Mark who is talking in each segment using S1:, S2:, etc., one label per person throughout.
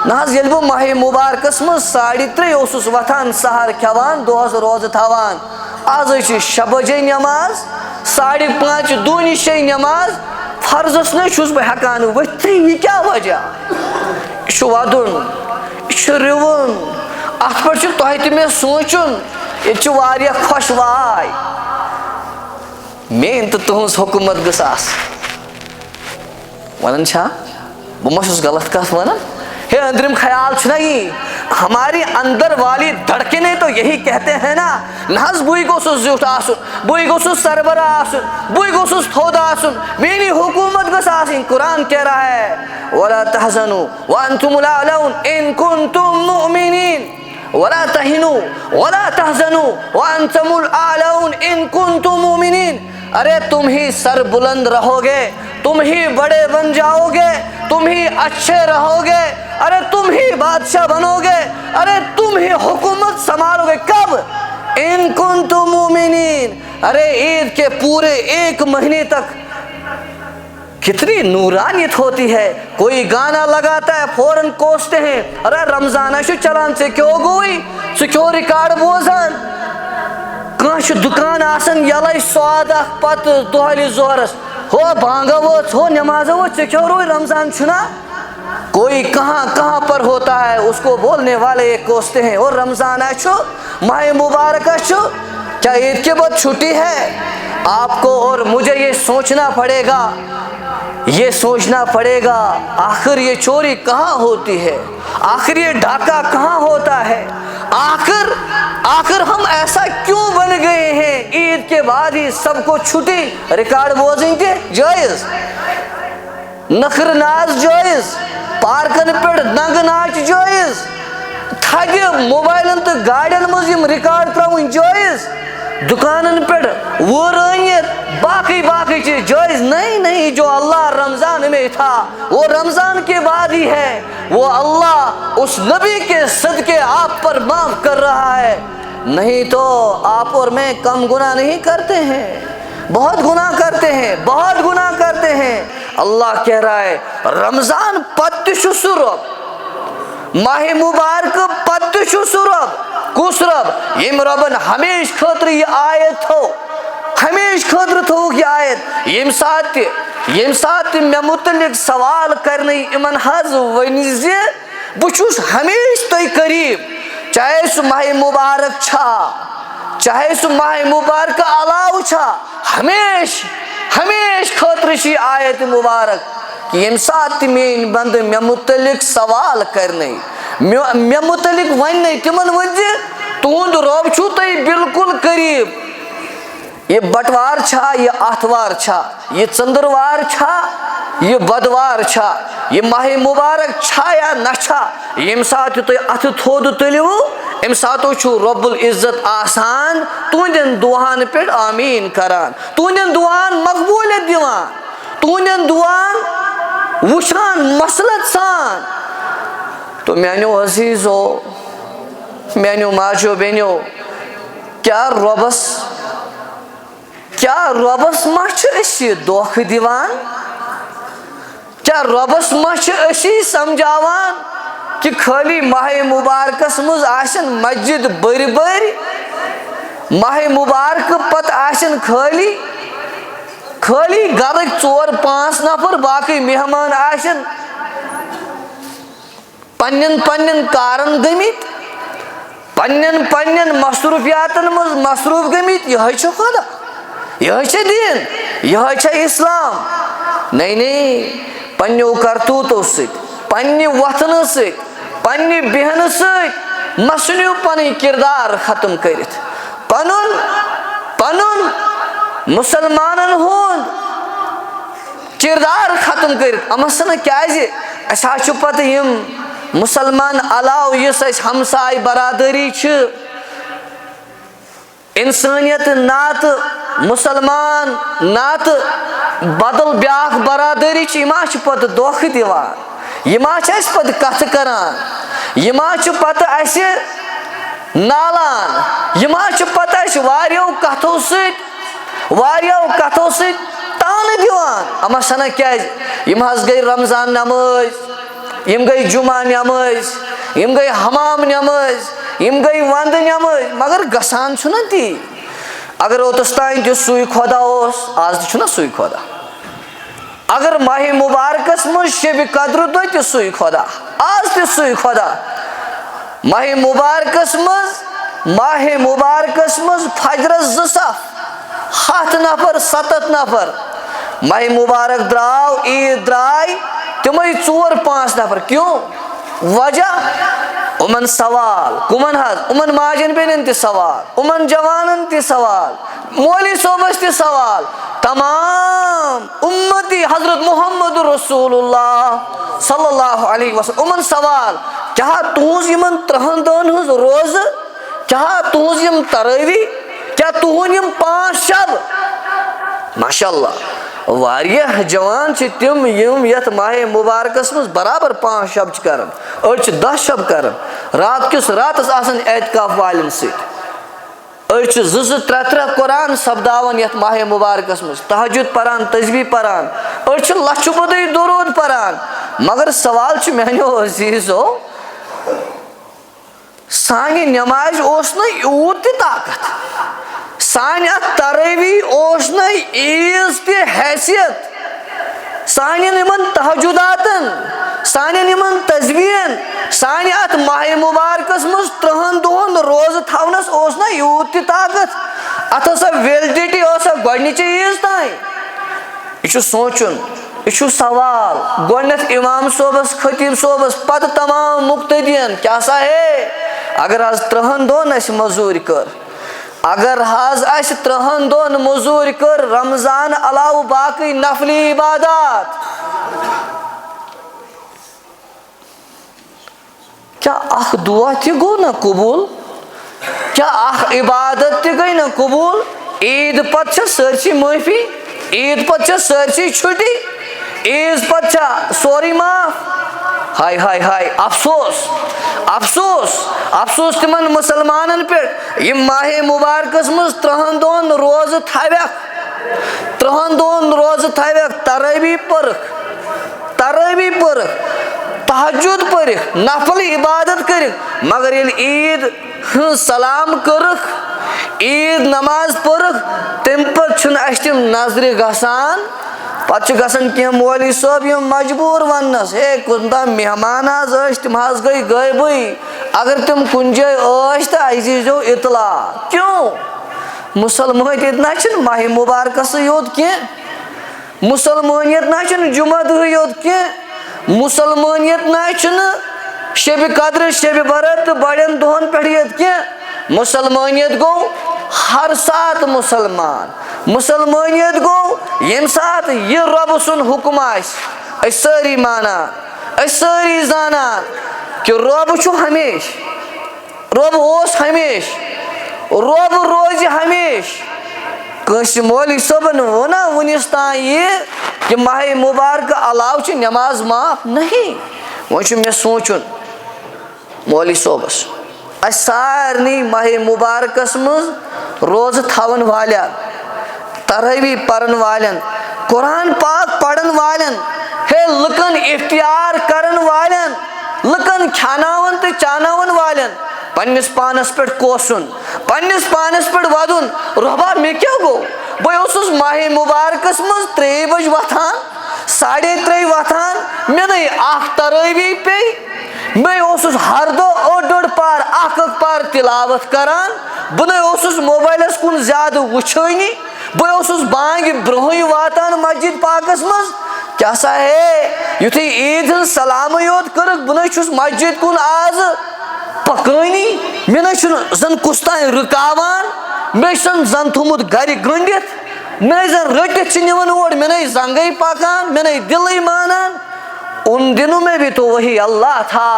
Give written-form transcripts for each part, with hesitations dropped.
S1: ناز یل بہ ماہ مبارکس من 3:30 اوسس وتھان سحر کھوان دہس روزہ تھوان آز 6 بجے نماز 5:30 دونی 6 نماز فرضس نہ چھس بہ ہیکان ورتھٕے یہ کیا وجہ یہ ودن یہ رون ات پہ تہ تہ مے سوچن یہ واریاہ خوشواے مین تو تہذ حکومت گژھ آس ونان چھا بہ ما چھس غلط کت ونان ہے اندرم خیال چھنا یہ ہماری اندر والی دھڑکنے تو یہی کہتے ہیں نا ناز بوئی گوسس زیوٹھ آسن بوئی گوسس سربراہ آسن بوئی گوسس تھود آسن میری حکومت گژھ آسن قرآن کہہ رہا ہے ولا تحزنوا وانتم الاعلون ان کنتم مؤمنین ولا تہنوا ولا تحزنوا وانتم الاعلون ان کنتم مؤمنین ارے تم ہی سر بلند رہو گے تم ہی بڑے بن جاؤ گے تم ہی اچھے رہو گے ارے تم ہی بادشاہ بنو گے ارے تم ہی حکومت سنبھالو گے کب ان کنتم مومنین ارے عید کے پورے 1 مہینے تک کتنی نورانیت ہوتی ہے کوئی گانا لگاتا ہے فوراً کوستے ہیں ارے رمضان ہے چلان سے کیوں گوئی سے کیوں ریکارڈ بوزان کانش دکان آسن یلائی سوادہ پت دہلی زورس ہو بانگا ووت ہو نماز ووت سے کیوں روئی رمضان چھنا کوئی کہاں کہاں پر ہوتا ہے اس کو بولنے والے یہ کوستے ہیں اور رمضان ہے چھو ماہ مبارک ہے چھو کیا عید کے بعد چھٹی ہے آپ کو اور مجھے یہ سوچنا پڑے گا یہ سوچنا پڑے گا آخر یہ چوری کہاں ہوتی ہے آخر یہ ڈاکہ کہاں ہوتا ہے آخر ہم ایسا کیوں بن گئے ہیں عید کے بعد ہی سب کو چھٹی ریکارڈ بوزیں گے جائز نخر ناز جائز پارکن پہ ننگ ناچ جائز تھگہ موبائلن تو گاڑین مز ریکارڈ تراؤن جائز دکانن پہ ورانیت باقی چیز جائز نہیں جو اللہ رمضان میں تھا وہ رمضان کے بعد ہی ہے وہ اللہ اس نبی کے صدقے آپ پر معاف کر رہا ہے نہیں تو آپ اور میں کم گناہ نہیں کرتے ہیں بہت گناہ کرتے ہیں اللہ کہہ رہا ہے رمضان پتہ چھُ سُہ رۄب ماہ مبارک پتہ چھُ سُہ رۄب کُس رۄب ییٚمۍ رۄبن ہمیشہ خٲطرٕ یہِ آیت تھوٚو ہمیشہ خٲطرٕ تھوٚوُکھ یہِ آیت ییٚمہِ ساتہٕ تہِ مےٚ متعلق سوال کرنہٕ یِمن حظ ؤنہِ زِ بہٕ چھُس ہمیشہ تۄہہِ قریٖب چاہے سُہ ماہ مبارک چھا چاہے سُہ ماہ مبارک علاوٕ چھا ہمیشہ خٲطرٕ چھِ یہِ آیت مبارک کہ ییٚمہِ ساتہٕ تہِ میٲنۍ بندٕ مےٚ متعلق سوال کرنے مےٚ متعلق وننے تِمن ؤنۍ زِ تُہُنٛد رۄب چھُو تۄہہِ بالکل قریٖب یہ بٹوار چھا یہ آتھوار چھا یہ ژٔنٛدٕروار چھا یہ بدوار چھا یہ ماہ مبارک چھا یا نہ چھا ییٚمہِ ساتہٕ تُہۍ اتھٕ تھوٚد تُلِو امہِ ساتہٕ چھُ رۄب العزت آسان تُہنٛدٮ۪ن دُعاہن پٮ۪ٹھ آمیٖن کران تُہنٛدٮ۪ن دُعاہن مقبوٗلیت دِوان تُہنٛدٮ۪ن دُعاہن وٕچھان مسلت سان تو میانیو عزیزو میانیو ماجو بیٚنیو کیا رۄبس ما چھِ أسۍ دھوکہٕ دِوان کیا رۄبس ما چھِ أسی سمجھاوان کہ خٲلی ماہ مبارکس منٛز آسن مسجد بٔرۍ ماہ مبارک پتہٕ آسن خٲلی گرٕکۍ 4-5 نفر باقٕے مہمان آسن پننٮ۪ن کارن گٔمٕتۍ پننٮ۪ن مصروفیاتن منٛز مصروف گٔمٕتۍ یِہوٚے چھُ خدا یِہوٚے چھےٚ دیٖن یِہوٚے چھےٚ اسلام نہیں پننیو کرتوٗتو سۭتۍ پننہِ وۄتھنہٕ سۭتۍ پننہِ بیہنہٕ سۭتۍ مہ ژھٕنِو پنٕنۍ کردار ختم کٔرِتھ پنُن مسلمانن ہُنٛد کردار ختم کٔرِتھ اما سنہٕ کیازِ اَسہِ حظ چھُ پتہٕ یِم مسلمان علاوٕ یُس اَسہِ ہمساے برادری چھِ انسٲنیت ناتہٕ مسلمان ناتہٕ بدل بیاکھ برادری چھِ یِم حظ چھِ پتہٕ دھوکہٕ دِوان یِم حظ چھِ اَسہِ پتہٕ کتھٕ کران یِم حظ چھِ پتہٕ اَسہِ نالان یِم حظ چھِ پتہٕ اَسہِ واریاہو کتھو سۭتۍ تانہٕ دِوان اما سنہ کیازِ یِم حظ گٔے رمضان نمٲز یم گئی جمعہ نماز یم گئی حمام نماز یم گئی وند نماز مگر گسان چھنا تی اگر اوتس تائیں تہ سوئی خدا اوس آز تہ چھنا سوئی خدا اگر ماہ مبارکس من شب قدر دہ تہ سوئی خدا آز تہ سوئی خدا ماہ مبارکس مز فجرس 2 صف 7 نفر 7 نفر ماہ مبارک دراو عید درائے تمے 4-5 نفر کیوں وجہ امن سوال کمن حض امن ماجن بینن تہ سوال امن جوانن تہ سوال مولی صوبس تہ سوال تمام امتی حضرت محمد رسول اللہ صلی اللہ علیہ وسلم امن سوال کیا تہذ یمن 30 دہن ہز روز کیا تہذ یم تراوی کیا تہن یم 5 شب ماشاءاللہ واریاہ جوان چھ تم یم یت ماہ مبارکس مز برابر 5 شب چھ کرن اڑ چھ 10 شب کرن رات کس راتس آسن اعتکاف والن سۭتۍ اڑ چھ 2-3 قرآن سپداون یت ماہ مبارکس مز تہجد پران تسبیح پران اڑ چھ لچھ بدی درود پران مگر سوال چھ میانیو عزیزو سانہ نماز اوس نہ یوت تہ طاقت سانہ تراوی اوس نہ عیز تہ حیثیت سانین یمن تہجداتن سانین یمن تسبیحن سانہ ات ماہ مبارکس مز 30 دہن روز تھونس اوس نہ یوت تہ طاقت ات ہسا ویلڈٹی اوسا گۄڈنِچ عیز تائیں یہ سوچن یہ سوال گۄڈنیتھ امام صوبس خطیب صوبس پتہ تمام مقتدین کیا سا ہے اگر آز 30 دہن اس مزور کر اگر حض اس 30 دہن مزور کر رمضان علاوہ باقی نفلی عبادات کیا اخ دعا تہ گو نا قبول کیا اخ عبادت تہ گئی نا قبول عید پتہ چھ سرسی معافی عید پتہ چھ سرسی چھٹی عید پتہ چھ سوری معاف ہائے ہائے ہائے افسوس افسوس افسوس تمن مسلمانن پہ یم ماہ مبارکس مز 30 دہن روز تھوک 30 دہن روز تھوک تراوی پرکھ تہجد پرکھ نفل عبادت کرکھ مگر یل عید سلام کرکھ عید نماز پرکھ تم پتہ چھن اس تم نظر گسان پتہ گژھان کینٛہہ مولوی صٲب یم مجبور وننس ہے کُنہِ دۄہ مہمان حظ ٲسۍ تم حظ گٔے غٲبٕے اگر تم کُنہِ جایہِ ٲسۍ تہٕ اَسہِ دیٖزیو اطلاع کیوں مسلمٲنیت نہ چھنہٕ ماہ مبارکسٕے یوت کینٛہہ مسلمٲنیت نہ چھنہٕ جمعہ دۄہٕے یوت کینٛہہ مسلمٲنیت نہ چھنہٕ شب قدر شب برات تہٕ بڑٮ۪ن دۄہن پٮ۪ٹھ یوت کینٛہہ مسلمٲنیت گوٚو ہر سات مسلمان مسلمانیت گو یم سات یہ رب سن حکم آس ساری مانان ساری زانان کہ رب چھو ہمیش رب اوس ہمیش رب روز ہمیش کنس مولوی صبن ونا ونس تان یہ کہ ماہ مبارک علاوہ چھ نماز معاف نہیں وہ میں سوچن مولوی صوبس اس سارنی ماہ مبارکس مز روز تھون والیا تراوی پرن والن قرآن پاک پڑھن والن ہے لکن اختیار کرن والن لکن کھاناون تو چاناون والن پنس پانس پہ کوسن پنس پانس پہ ودن ربا میں کیا گو بے اوسس ماہ مبارکس مز 3 بج وتھان 3:30 وتھان مے نئی اخ تراوی پے بے اوسس ہر دہ 8 پار 1 پار تلاوت کران بہ نئی اوسس موبائلس کن زیادہ وچھانی بے اوسس بانگ برونہی واتان مسجد پاکس مز کیا سا ہے یتھی عید ہن سلام یوت کرک بہ نئی چھس مسجد کن آز پکانی مے نئی چھن زن کستان رکاوان مے چھن زن تھومت گھر گنڈت مے زن رٹت چھ نوان اور مے نئی زنگئی پکان مے نئی دلئی مانان ان دنوں میں بھی تو وہی اللہ تھا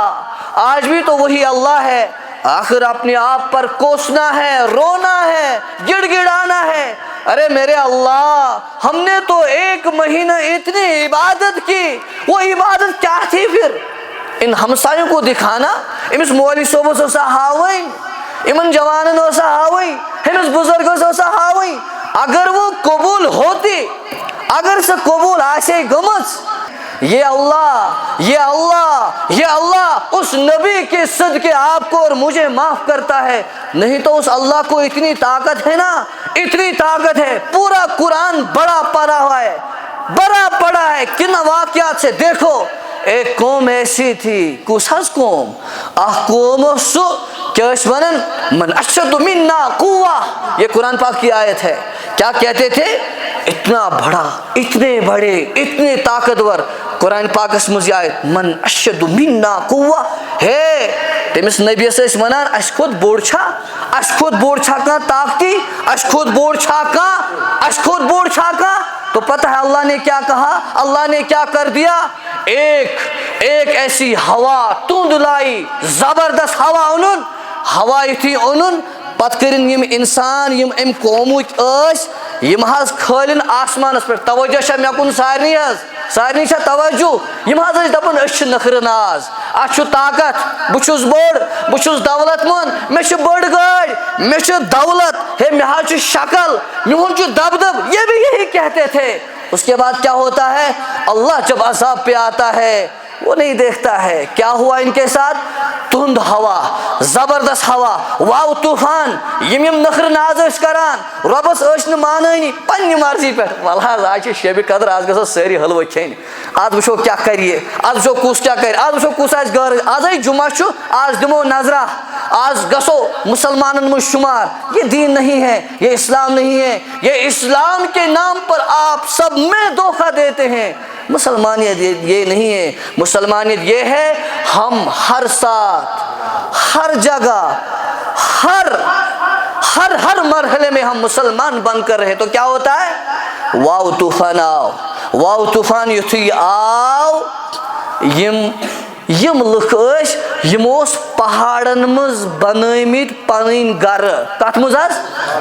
S1: آج بھی تو وہی اللہ ہے آخر اپنے آپ پر کوسنا ہے رونا ہے گڑ گڑانا ہے ارے میرے اللہ ہم نے تو 1 مہینہ اتنی عبادت کی وہ عبادت کیا تھی پھر ان ہمسایوں کو دکھانا امس مولوی صوبس اوسا ہاوین امن جوانن اوسا ہاوین امس بزرگس اوسا ہاوین اگر وہ قبول ہوتی اگر سے قبول آسے گمس یہ اللہ یہ اللہ یہ اللہ اس نبی کے صدقے آپ کو اور مجھے معاف کرتا ہے، نہیں تو اس اللہ کو اتنی طاقت ہے نا، اتنی طاقت ہے، پورا قرآن بڑا پڑھا ہوا ہے، بڑا پڑھا ہے۔ کن واقعات سے دیکھو، ایک قوم ایسی تھی، کس حظ قوم، قوم سو کیا ونن من اشد منا قوہ، یہ قرآن پاک کی آیت ہے۔ کیا کہتے تھے؟ اتنا بڑا، اتنے بڑے، اتنے طاقتور، قرآن پاک اس مجھے آیت من اشد منا قوہ ہے۔ تمس نبی سے ونان اس خود بوڑ چھا، اس خود بوڑ چھا کا طاقتی، اس خود بوڑ چھا کا، اس خود بوڑ چھا کا۔ تو پتہ ہے اللہ نے کیا کہا، اللہ نے کیا کر دیا، ایک ایسی ہوا تند لائی، زبردست ہوا انن، ہوا تھی انن، پت کرن یم انسان یم ام قومک اس یم حظ کھالن آسمانس پہ۔ توجہ چھا مے کن سارنی حظ، سارنی چھا توجہ، یم حظ ٲسۍ دپان أسۍ چھِ نخرٕ ناز، اَتھ چھُ طاقت، بہٕ چھُس بوڑ، بہٕ چھُس دولت مند، مےٚ چھِ بٔڑ گٲڑۍ، مےٚ چھِ دولت، ہے مےٚ حظ چھُ شکل، میون چھُ دبدب، یہ بھی یہی کہتے تھے۔ اس کے بعد کیا ہوتا ہے، اللہ جب عذاب پہ آتا ہے وہ نہیں دیکھتا ہے کیا ہوا ان کے ساتھ، تند ہوا، زبردست ہوا، واو طوفان، یم نخر ناز ٲسۍ کران، رۄبس ٲسۍ نہٕ مانٲنی، پننہِ مرضی پہ، ول حظ آج چھِ شیبہِ قدر، آز گژھو سٲری حلوٕ کھیٚنۍ، آز وٕچھو کیا کرِ یہِ، آز وٕچھو کُس کیا کرِ، آز وٕچھو کُس آسہِ گٲر، آزے جمعہ چھُ، آز دِمو نظرہ، آج گژھو مسلمانن میں شمار۔ یہ دین نہیں ہے، یہ اسلام نہیں ہے، یہ اسلام کے نام پر آپ سب میں دھوکہ دیتے ہیں۔ مسلمانیت یہ نہیں ہے، مسلمانیت یہ ہے ہم ہر ساتھ، ہر جگہ، ہر مرحلے میں ہم مسلمان بن کر رہے۔ تو کیا ہوتا ہے، واو طوفان آو، واو طوفان یتھُے آو، یم لُکھ ٲسۍ یمو اوس پہاڑن مز بنٲمٕتۍ پنٕنۍ گرٕ، کتھ منٛز حظ،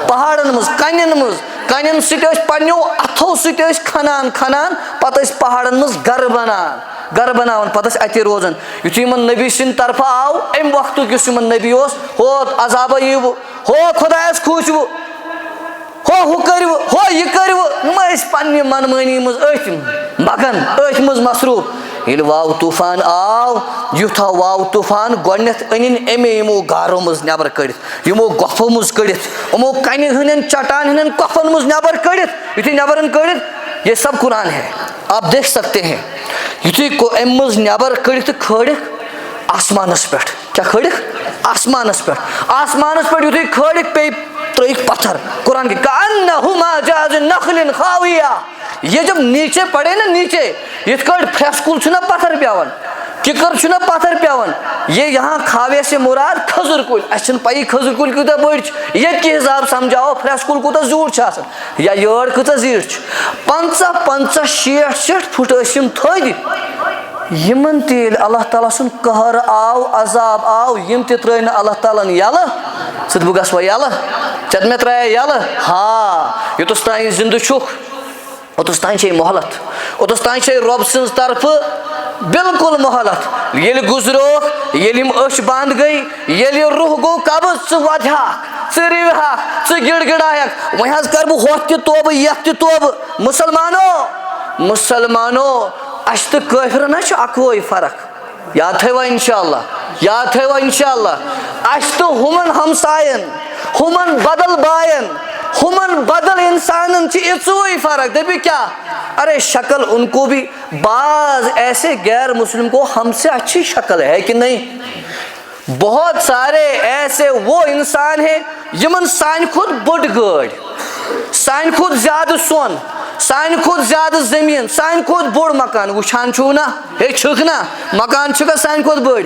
S1: پہاڑن مز، کنٮ۪ن سۭتۍ ٲسۍ پننیو اتھو سۭتۍ ٲسۍ کھنان پتہٕ ٲسۍ پہاڑن مز گرٕ بناوان، پتہٕ ٲسۍ اتے روزان۔ یُتھُے یمن نبی سٕنٛدِ طرفہٕ آو امہِ وقتُک یُس یمن نبی اوس، ہو عذابہ ییٖوٕ، ہو خۄدایس کھوٗژوٕ، ہو کٔرِوٕ، ہو یہِ کٔرِوٕ، یِم ٲسۍ پننہِ منمٲنی منٛز أتھۍ مگن، أتھۍ منٛز مصروٗف۔ ییٚلہِ واو طوفان آو، یُتھ آو واو طوفان، گۄڈنٮ۪تھ أنِنۍ اَمے یِمو گارو منٛز نٮ۪بر کٔڑِتھ، یِمو گۄپھو منٛز کٔڑِتھ، یِمو کنہِ ہٕنٛدٮ۪ن چٹان ہٕنٛدٮ۪ن کۄپھن منٛز نٮ۪بر کٔڑِتھ، یُتھُے نٮ۪بر کٔڑِتھ، یہ سب قرآن ہے، آپ دیکھ سکتے ہیں۔ یُتھُے اَمہِ منٛز نٮ۪بر کٔڑِتھ تہٕ کھٲڑِکھ آسمانس پٮ۪ٹھ، کیٛاہ کھٲڑِکھ آسمانس پٮ۪ٹھ، آسمانس پٮ۪ٹھ یُتھُے کھٲڑِکھ پیٚیہِ ترٲیِکھ پتھر، قرآن کی کأنہما جاز نخل خاویہ، یہ جب نیچے پڑے نا، نیچے یتھ کٲٹھۍ پھرٛٮ۪س کُل چھُنہ پتھر پیٚوان، کِکر چھُنہ پتھر پیٚوان، یہ یہاں کھاوے سے مراد کھٔزٕر کُلۍ، اَسہِ چھِنہٕ پَیی کھٔزٕر کُلۍ کوٗتاہ بٔڑۍ چھِ، ییٚتہِ کہِ حساب سمجھاوو پھرٛٮ۪س کُل کوٗتاہ زیوٗٹھ چھُ آسان یا یٲر کۭژاہ زیٖٹھ چھِ، 50 60 فُٹ ٲسۍ یِم تھٔدۍ، یمن تہِ ییٚلہِ اللہ تعالیٰ سُنٛد قہر آو، عذاب آو، یم تہِ ترٛٲے نہٕ اللہ تعالیٰ ہن یلہٕ، ژٕ بہٕ گژھٕ وۄنۍ یلہٕ، ژےٚ مےٚ ترٛایے یلہٕ، ہاں یوٚتَس تانۍ زندٕ چھُکھ اوٚتَس تانۍ چھے مۄہلت، اوٚتَس تانۍ چھے رۄب سٕنٛز طرفہٕ بالکل مۄہلت، ییٚلہِ گُزروکھ، ییٚلہِ یِم أچھ بنٛد گٔے، ییٚلہِ یہِ روح گوٚو قبض، ژٕ وۄدہَکھ، ژٕ رِوہَکھ، ژٕ گِڑ گِڑایکھ، وۄنۍ حظ کرٕ بہٕ ہۄتھ تہِ توبہٕ یتھ تہِ توبہٕ۔ مسلمانو اَسہِ تہٕ کٲفرن حظ چھُ اکوے فرق، یاد تھٲیوا انشاءاللہ، یاد تھٲیوا انشاءاللہ، اَسہِ تہٕ ہُمن ہمساین، ہُمن بدل باین، ہُمن بدل انسانن چھِ یِژوٕے فرق۔ دٔپِو کیا، ارے شکل ان کو بھی، بعض ایسے غیر مسلم کو ہم سے اچھی شکل ہے کہ نہیں، بہت سارے ایسے وہ انسان ہیں یمن سانہِ کھۄتہٕ بٔڑ گٲڑۍ، سانہِ کھۄتہٕ زیادٕ سۄن، سانہِ کھۄتہٕ زیادٕ زٔمیٖن، سانہِ کھۄتہٕ بوٚڑ مکان، وٕچھان چھُو نا، ہے چھِکھ نا، مکان چھِکھا سانہِ کھۄتہٕ بٔڑۍ،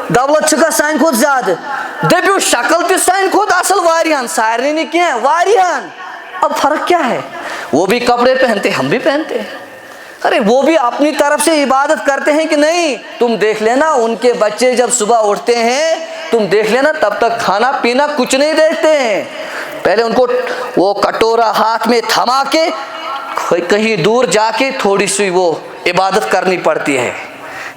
S1: دولت چھِکھا سانہِ کھۄتہٕ زیادٕ، دٔپِو شکل تہِ سانہِ کھۄتہٕ اصل واریاہن، سارنٕے نہٕ کینٛہہ، واریاہن، اب فرق کیا ہے، وہ بھی کپڑے پہنتے ہم بھی پہنتے ہیں، ارے وہ بھی اپنی طرف سے عبادت کرتے ہیں کہ نہیں، تم دیکھ لینا ان کے بچے جب صبح اٹھتے ہیں، تم دیکھ لینا تب تک کھانا پینا کچھ نہیں دیکھتے ہیں، پہلے ان کو وہ کٹورا ہاتھ میں تھما کے کہیں دور جا کے تھوڑی سی وہ عبادت کرنی پڑتی ہے،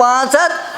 S1: 500